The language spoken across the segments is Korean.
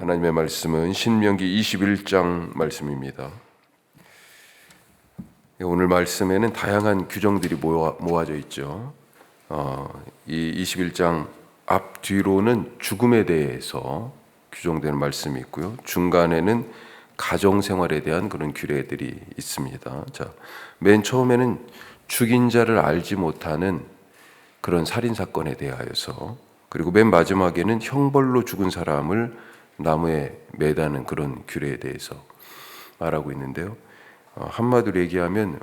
하나님의 말씀은 신명기 21장 말씀입니다. 오늘 말씀에는 다양한 규정들이 모아져 있죠. 이 21장 앞뒤로는 죽음에 대해서 규정되는 말씀이 있고요. 중간에는 가정생활에 대한 그런 규례들이 있습니다. 자, 맨 처음에는 죽인 자를 알지 못하는 그런 살인사건에 대하여서, 그리고 맨 마지막에는 형벌로 죽은 사람을 나무에 매다는 그런 규례에 대해서 말하고 있는데요. 한마디로 얘기하면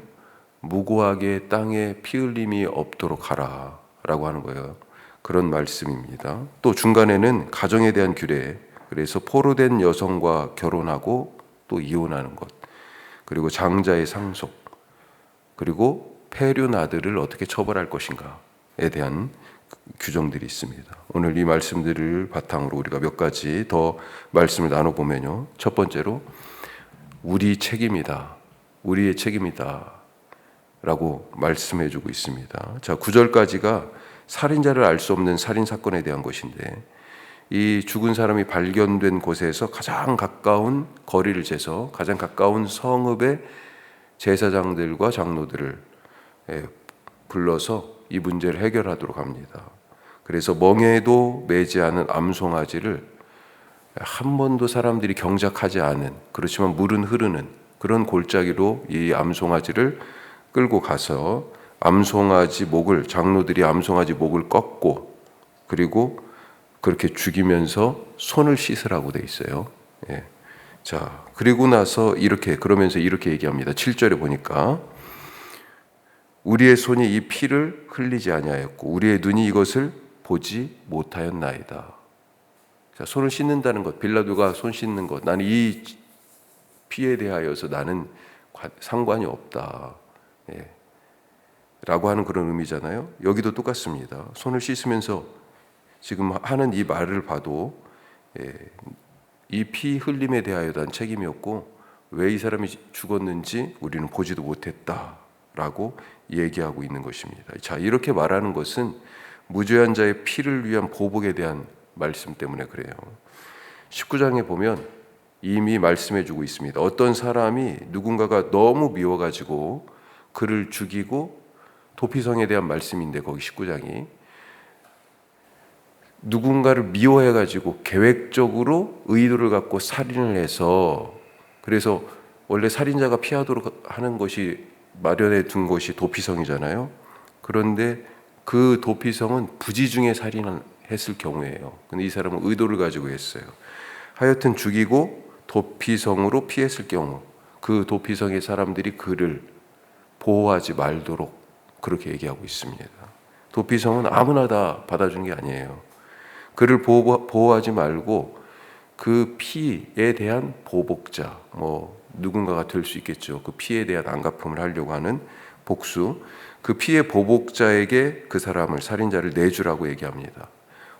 무고하게 땅에 피 흘림이 없도록 하라 라고 하는 거예요. 그런 말씀입니다. 또 중간에는 가정에 대한 규례, 그래서 포로된 여성과 결혼하고 또 이혼하는 것, 그리고 장자의 상속, 그리고 폐륜 아들을 어떻게 처벌할 것인가에 대한 규정들이 있습니다. 오늘 이 말씀들을 바탕으로 우리가 몇 가지 더 말씀을 나눠보면요. 첫 번째로 우리 책임이다, 우리의 책임이다 라고 말씀해주고 있습니다. 자, 9절까지가 살인자를 알 수 없는 살인사건에 대한 것인데, 이 죽은 사람이 발견된 곳에서 가장 가까운 거리를 재서 가장 가까운 성읍의 제사장들과 장로들을 불러서 이 문제를 해결하도록 합니다. 그래서 멍에도 매지 않은 암송아지를 한 번도 사람들이 경작하지 않은, 그렇지만 물은 흐르는 그런 골짜기로 이 암송아지를 끌고 가서 암송아지 목을, 장로들이 암송아지 목을 꺾고, 그리고 그렇게 죽이면서 손을 씻으라고 돼 있어요. 예. 자, 그리고 나서 그러면서 이렇게 얘기합니다. 7절에 보니까 우리의 손이 이 피를 흘리지 아니하였고 우리의 눈이 이것을 보지 못하였나이다. 자, 손을 씻는다는 것, 빌라도가 손 씻는 것, 나는 이 피에 대하여서 나는 상관이 없다, 라고 하는 그런 의미잖아요. 여기도 똑같습니다. 손을 씻으면서 지금 하는 이 말을 봐도 이 피 흘림에 대하여 난 책임이 없고 왜 이 사람이 죽었는지 우리는 보지도 못했다라고 얘기하고 있는 것입니다. 자, 이렇게 말하는 것은 무죄한 자의 피를 위한 보복에 대한 말씀 때문에 그래요. 19장에 보면 이미 말씀해주고 있습니다. 어떤 사람이 누군가가 너무 미워가지고 그를 죽이고, 도피성에 대한 말씀인데 거기 19장이 누군가를 미워해가지고 계획적으로 의도를 갖고 살인을 해서, 그래서 원래 살인자가 피하도록 하는 것이 마련해 둔 것이 도피성이잖아요. 그런데 그 도피성은 부지 중에 살인을 했을 경우예요. 근데 이 사람은 의도를 가지고 했어요. 하여튼 죽이고 도피성으로 피했을 경우 그 도피성의 사람들이 그를 보호하지 말도록 그렇게 얘기하고 있습니다. 도피성은 아무나 다 받아주는 게 아니에요. 그를 보호하지 말고 그 피에 대한 보복자, 누군가가 될 수 있겠죠. 그 피에 대한 안갚음을 하려고 하는 복수, 그 피의 보복자에게 그 사람을, 살인자를 내주라고 얘기합니다.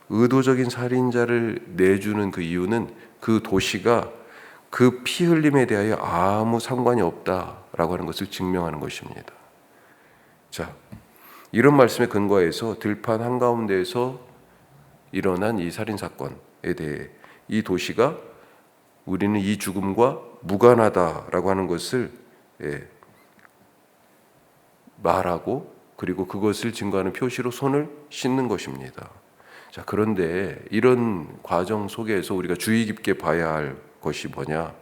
의도적인 살인자를 내주는 그 이유는 그 도시가 그 피 흘림에 대하여 아무 상관이 없다라고 하는 것을 증명하는 것입니다. 자, 이런 말씀에 근거해서 들판 한가운데에서 일어난 이 살인사건에 대해 이 도시가 우리는 이 죽음과 무관하다라고 하는 것을 말하고, 그리고 그것을 증거하는 표시로 손을 씻는 것입니다. 자, 그런데 이런 과정 속에서 우리가 주의 깊게 봐야 할 것이 뭐냐?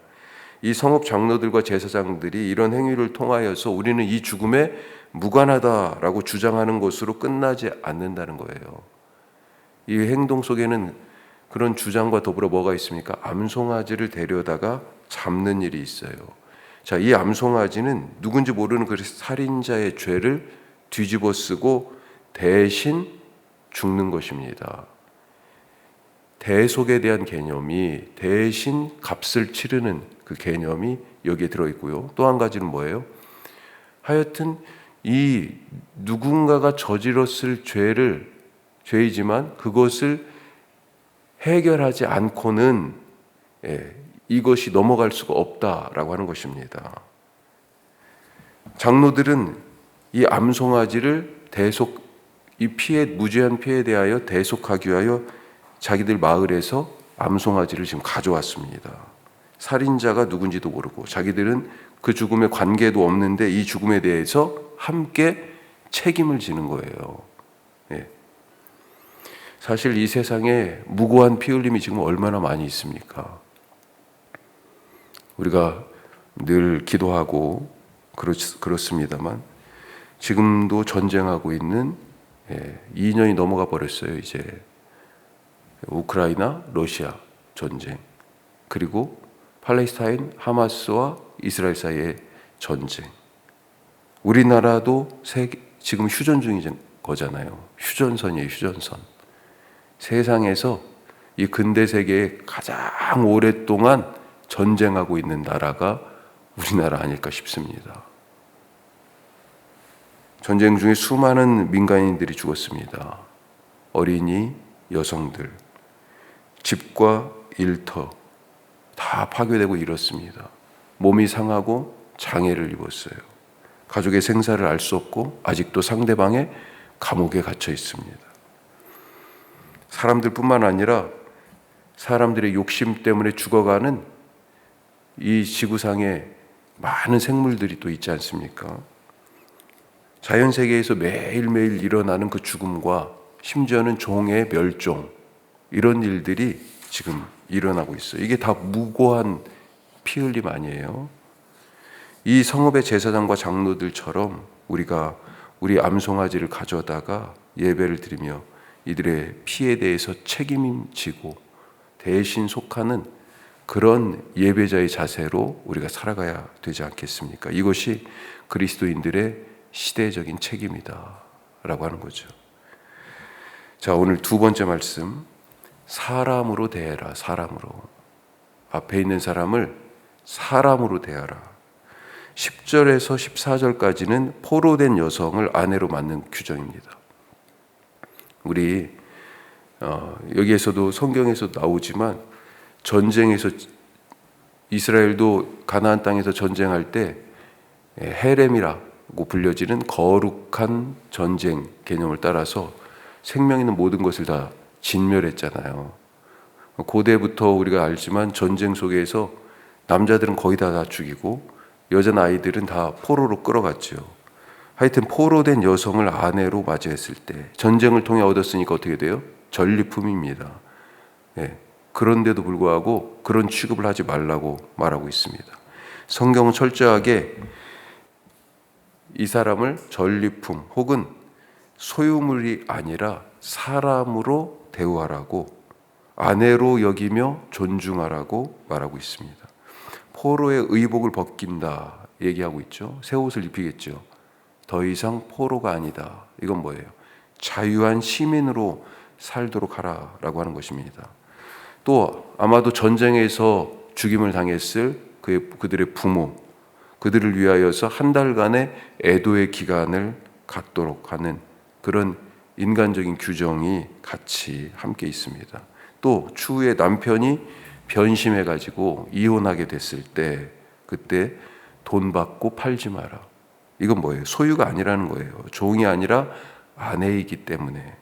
이 성읍 장로들과 제사장들이 이런 행위를 통하여서 우리는 이 죽음에 무관하다라고 주장하는 것으로 끝나지 않는다는 거예요. 이 행동 속에는 그런 주장과 더불어 뭐가 있습니까? 암송아지를 데려다가 잡는 일이 있어요. 자, 이 암송아지는 누군지 모르는 그 살인자의 죄를 뒤집어 쓰고 대신 죽는 것입니다. 대속에 대한 개념이, 대신 값을 치르는 그 개념이 여기에 들어있고요. 또 한 가지는 뭐예요? 하여튼 이 누군가가 저질렀을 죄이지만 그것을 해결하지 않고는 이것이 넘어갈 수가 없다라고 하는 것입니다. 장로들은 이 암송아지를 이 무죄한 피해에 대하여 대속하기 위하여 자기들 마을에서 암송아지를 지금 가져왔습니다. 살인자가 누군지도 모르고 자기들은 그 죽음에 관계도 없는데 이 죽음에 대해서 함께 책임을 지는 거예요. 예. 사실 이 세상에 무고한 피 흘림이 지금 얼마나 많이 있습니까? 우리가 늘 기도하고 그렇습니다만 지금도 전쟁하고 있는 2년이 넘어가 버렸어요. 이제 우크라이나 러시아 전쟁, 그리고 팔레스타인 하마스와 이스라엘 사이의 전쟁. 우리나라도 지금 휴전 중인 거잖아요. 휴전선이에요. 휴전선. 세상에서 이 근대 세계에 가장 오랫동안 전쟁하고 있는 나라가 우리나라 아닐까 싶습니다. 전쟁 중에 수많은 민간인들이 죽었습니다. 어린이, 여성들, 집과 일터 다 파괴되고 이렇습니다. 몸이 상하고 장애를 입었어요. 가족의 생사를 알 수 없고 아직도 상대방의 감옥에 갇혀 있습니다. 사람들뿐만 아니라 사람들의 욕심 때문에 죽어가는 이 지구상에 많은 생물들이 또 있지 않습니까? 자연세계에서 매일매일 일어나는 그 죽음과 심지어는 종의 멸종, 이런 일들이 지금 일어나고 있어요. 이게 다 무고한 피 흘림 아니에요? 이 성읍의 제사장과 장로들처럼 우리가 우리 암송아지를 가져다가 예배를 드리며 이들의 피에 대해서 책임지고 대신 속하는 그런 예배자의 자세로 우리가 살아가야 되지 않겠습니까? 이것이 그리스도인들의 시대적인 책임이다 라고 하는 거죠. 자, 오늘 두 번째 말씀, 사람으로 대해라. 사람으로. 앞에 있는 사람을 사람으로 대하라. 10절에서 14절까지는 포로된 여성을 아내로 맞는 규정입니다. 우리 여기에서도 성경에서 나오지만 전쟁에서 이스라엘도 가나안 땅에서 전쟁할 때 헤렘이라고 불려지는 거룩한 전쟁 개념을 따라서 생명 있는 모든 것을 다 진멸했잖아요. 고대부터 우리가 알지만 전쟁 속에서 남자들은 거의 다 죽이고 여자 아이들은 다 포로로 끌어갔죠. 하여튼 포로된 여성을 아내로 맞이했을 때 전쟁을 통해 얻었으니까 어떻게 돼요? 전리품입니다. 네. 그런데도 불구하고 그런 취급을 하지 말라고 말하고 있습니다. 성경은 철저하게 이 사람을 전리품 혹은 소유물이 아니라 사람으로 대우하라고, 아내로 여기며 존중하라고 말하고 있습니다. 포로의 의복을 벗긴다 얘기하고 있죠. 새 옷을 입히겠죠. 더 이상 포로가 아니다. 이건 뭐예요? 자유한 시민으로 살도록 하라라고 하는 것입니다. 또 아마도 전쟁에서 죽임을 당했을 그들의 부모, 그들을 위하여서 한 달간의 애도의 기간을 갖도록 하는 그런 인간적인 규정이 같이 함께 있습니다. 또 추후에 남편이 변심해가지고 이혼하게 됐을 때 그때 돈 받고 팔지 마라. 이건 뭐예요? 소유가 아니라는 거예요. 종이 아니라 아내이기 때문에.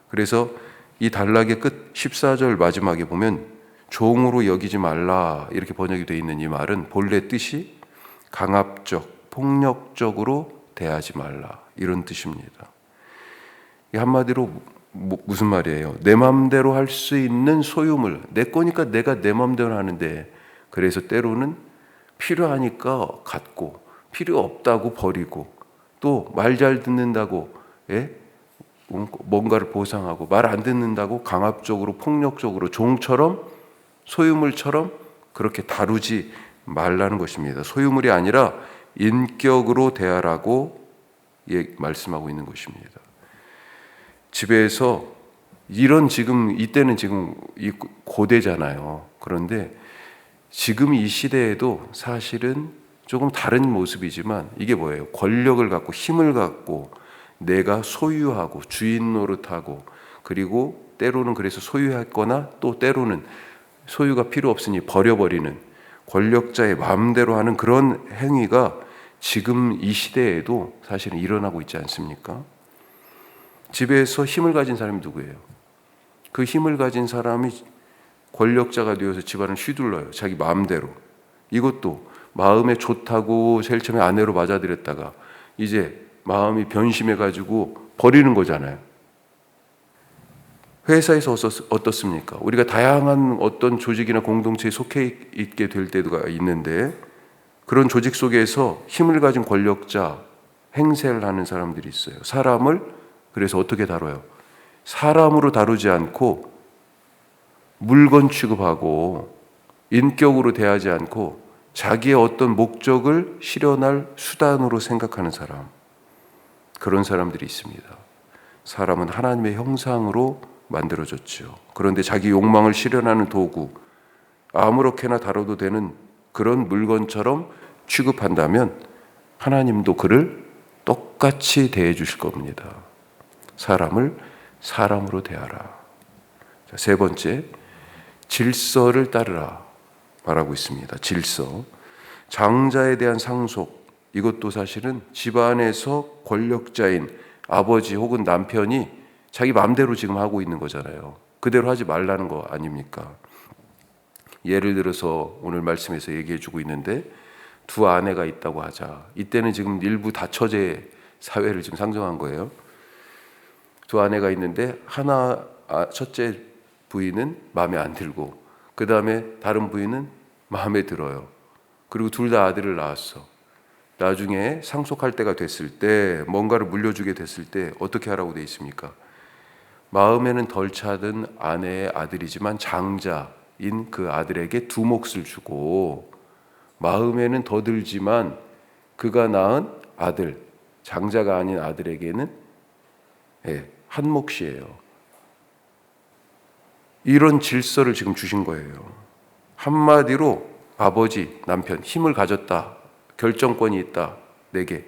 그래서 이 단락의 끝 14절 마지막에 보면 종으로 여기지 말라 이렇게 번역이 되어 있는 이 말은 본래 뜻이 강압적, 폭력적으로 대하지 말라 이런 뜻입니다. 한마디로 무슨 말이에요? 내 마음대로 할 수 있는 소유물, 내 거니까 내가 내 마음대로 하는데 그래서 때로는 필요하니까 갖고 필요 없다고 버리고 또 말 잘 듣는다고 뭔가를 보상하고 말 안 듣는다고 강압적으로 폭력적으로 종처럼 소유물처럼 그렇게 다루지 말라는 것입니다. 소유물이 아니라 인격으로 대하라고 말씀하고 있는 것입니다. 집에서 이때는 지금 이 고대잖아요. 그런데 지금 이 시대에도 사실은 조금 다른 모습이지만 이게 뭐예요? 권력을 갖고 힘을 갖고 내가 소유하고 주인 노릇하고 그리고 때로는 그래서 소유했거나 또 때로는 소유가 필요 없으니 버려버리는 권력자의 마음대로 하는 그런 행위가 지금 이 시대에도 사실은 일어나고 있지 않습니까? 집에서 힘을 가진 사람이 누구예요? 그 힘을 가진 사람이 권력자가 되어서 집안을 휘둘러요. 자기 마음대로. 이것도 마음에 좋다고 제일 처음에 아내로 맞아들였다가 이제 마음이 변심해가지고 버리는 거잖아요. 회사에서 어떻습니까? 우리가 다양한 어떤 조직이나 공동체에 속해 있게 될 때가 있는데 그런 조직 속에서 힘을 가진 권력자, 행세를 하는 사람들이 있어요. 사람을 그래서 어떻게 다뤄요? 사람으로 다루지 않고 물건 취급하고 인격으로 대하지 않고 자기의 어떤 목적을 실현할 수단으로 생각하는 사람, 그런 사람들이 있습니다. 사람은 하나님의 형상으로 만들어졌죠. 그런데 자기 욕망을 실현하는 도구, 아무렇게나 다뤄도 되는 그런 물건처럼 취급한다면 하나님도 그를 똑같이 대해 주실 겁니다. 사람을 사람으로 대하라. 자, 세 번째, 질서를 따르라 말하고 있습니다. 질서. 장자에 대한 상속, 이것도 사실은 집안에서 권력자인 아버지 혹은 남편이 자기 마음대로 지금 하고 있는 거잖아요. 그대로 하지 말라는 거 아닙니까? 예를 들어서 오늘 말씀에서 얘기해 주고 있는데 두 아내가 있다고 하자. 이때는 지금 일부 다처제 사회를 지금 상정한 거예요. 두 아내가 있는데 첫째 부인은 마음에 안 들고 그 다음에 다른 부인은 마음에 들어요. 그리고 둘 다 아들을 낳았어. 나중에 상속할 때가 됐을 때 뭔가를 물려주게 됐을 때 어떻게 하라고 돼 있습니까? 마음에는 덜 차든 아내의 아들이지만 장자인 그 아들에게 두 몫을 주고 마음에는 더 들지만 그가 낳은 아들, 장자가 아닌 아들에게는 한 몫이에요. 이런 질서를 지금 주신 거예요. 한마디로 아버지, 남편 힘을 가졌다. 결정권이 있다. 내게.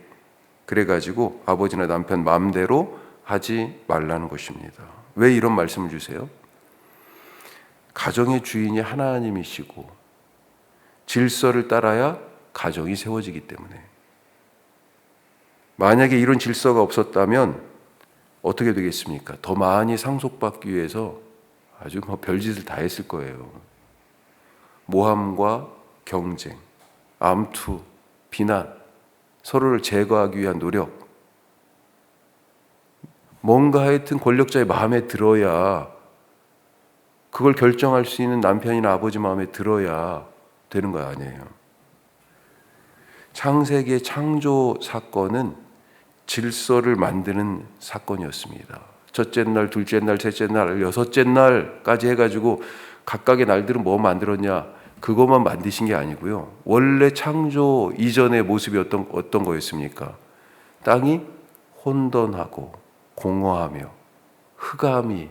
그래가지고 아버지나 남편 마음대로 하지 말라는 것입니다. 왜 이런 말씀을 주세요? 가정의 주인이 하나님이시고 질서를 따라야 가정이 세워지기 때문에 만약에 이런 질서가 없었다면 어떻게 되겠습니까? 더 많이 상속받기 위해서 아주 별짓을 다 했을 거예요. 모함과 경쟁, 암투, 비난, 서로를 제거하기 위한 노력, 뭔가 하여튼 권력자의 마음에 들어야 그걸 결정할 수 있는 남편이나 아버지 마음에 들어야 되는 거 아니에요. 창세기의 창조 사건은 질서를 만드는 사건이었습니다. 첫째 날, 둘째 날, 셋째 날, 여섯째 날까지 해가지고 각각의 날들은 뭐 만들었냐 그것만 만드신 게 아니고요. 원래 창조 이전의 모습이 어떤 거였습니까? 땅이 혼돈하고 공허하며 흑암이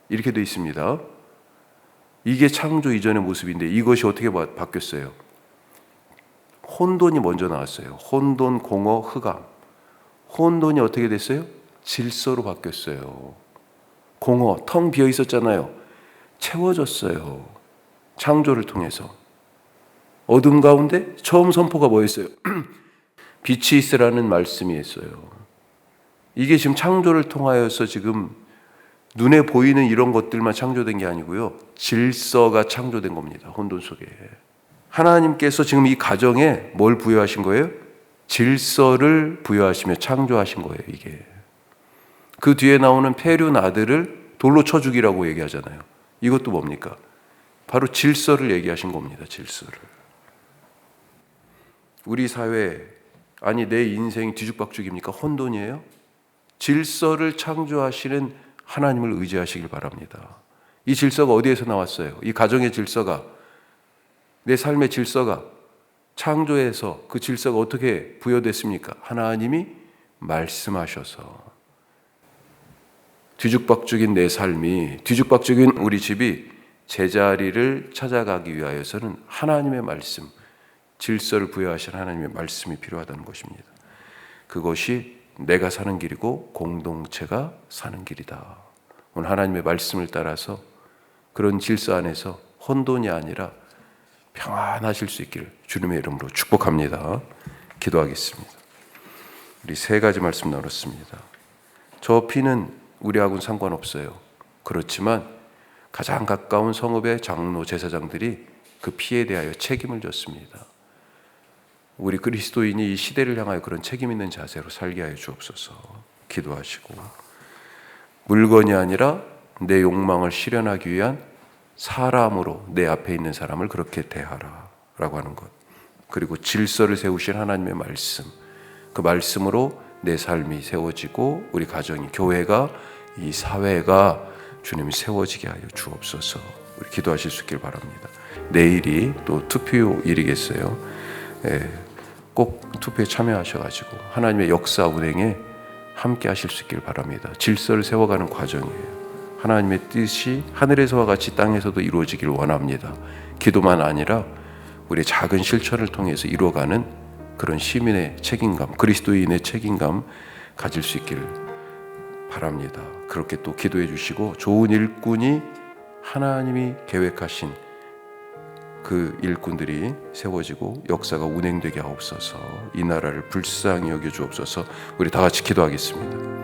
이렇게 되어 있습니다. 이게 창조 이전의 모습인데 이것이 어떻게 바뀌었어요? 혼돈이 먼저 나왔어요. 혼돈, 공허, 흑암. 혼돈이 어떻게 됐어요? 질서로 바뀌었어요. 공허, 텅 비어 있었잖아요. 채워졌어요. 창조를 통해서. 어둠 가운데 처음 선포가 뭐였어요? 빛이 있으라는 말씀이 있어요. 이게 지금 창조를 통하여서 지금 눈에 보이는 이런 것들만 창조된 게 아니고요. 질서가 창조된 겁니다. 혼돈 속에. 하나님께서 지금 이 가정에 뭘 부여하신 거예요? 질서를 부여하시며 창조하신 거예요. 이게. 그 뒤에 나오는 폐륜 아들을 돌로 쳐 죽이라고 얘기하잖아요. 이것도 뭡니까? 바로 질서를 얘기하신 겁니다. 질서를. 우리 사회, 아니 내 인생이 뒤죽박죽입니까? 혼돈이에요? 질서를 창조하시는 하나님을 의지하시길 바랍니다. 이 질서가 어디에서 나왔어요? 이 가정의 질서가, 내 삶의 질서가 창조에서 그 질서가 어떻게 부여됐습니까? 하나님이 말씀하셔서. 뒤죽박죽인 내 삶이, 뒤죽박죽인 우리 집이 제자리를 찾아가기 위하여서는 하나님의 말씀, 질서를 부여하신 하나님의 말씀이 필요하다는 것입니다. 그것이 내가 사는 길이고 공동체가 사는 길이다. 오늘 하나님의 말씀을 따라서 그런 질서 안에서 혼돈이 아니라 평안하실 수 있기를 주님의 이름으로 축복합니다. 기도하겠습니다. 우리 세 가지 말씀 나눴습니다. 저 피는 우리하고는 상관없어요. 그렇지만 가장 가까운 성읍의 장로 제사장들이 그 피에 대하여 책임을 졌습니다. 우리 그리스도인이 이 시대를 향하여 그런 책임 있는 자세로 살게 하여 주옵소서. 기도하시고, 물건이 아니라 내 욕망을 실현하기 위한 사람으로 내 앞에 있는 사람을 그렇게 대하라 라고 하는 것, 그리고 질서를 세우신 하나님의 말씀, 그 말씀으로 내 삶이 세워지고 우리 가정이, 교회가, 이 사회가 주님이 세워지게 하여 주옵소서. 우리 기도하실 수 있길 바랍니다. 내일이 또 투표일이겠어요. 꼭 투표에 참여하셔가지고 하나님의 역사 운행에 함께 하실 수 있길 바랍니다. 질서를 세워가는 과정이에요. 하나님의 뜻이 하늘에서와 같이 땅에서도 이루어지길 원합니다. 기도만 아니라 우리의 작은 실천을 통해서 이루어가는 그런 시민의 책임감, 그리스도인의 책임감 가질 수 있길 바랍니다. 그렇게 또 기도해 주시고, 좋은 일꾼이 하나님이 계획하신 그 일꾼들이 세워지고 역사가 운행되게 하옵소서. 이 나라를 불쌍히 여겨 주옵소서. 우리 다 같이 기도하겠습니다.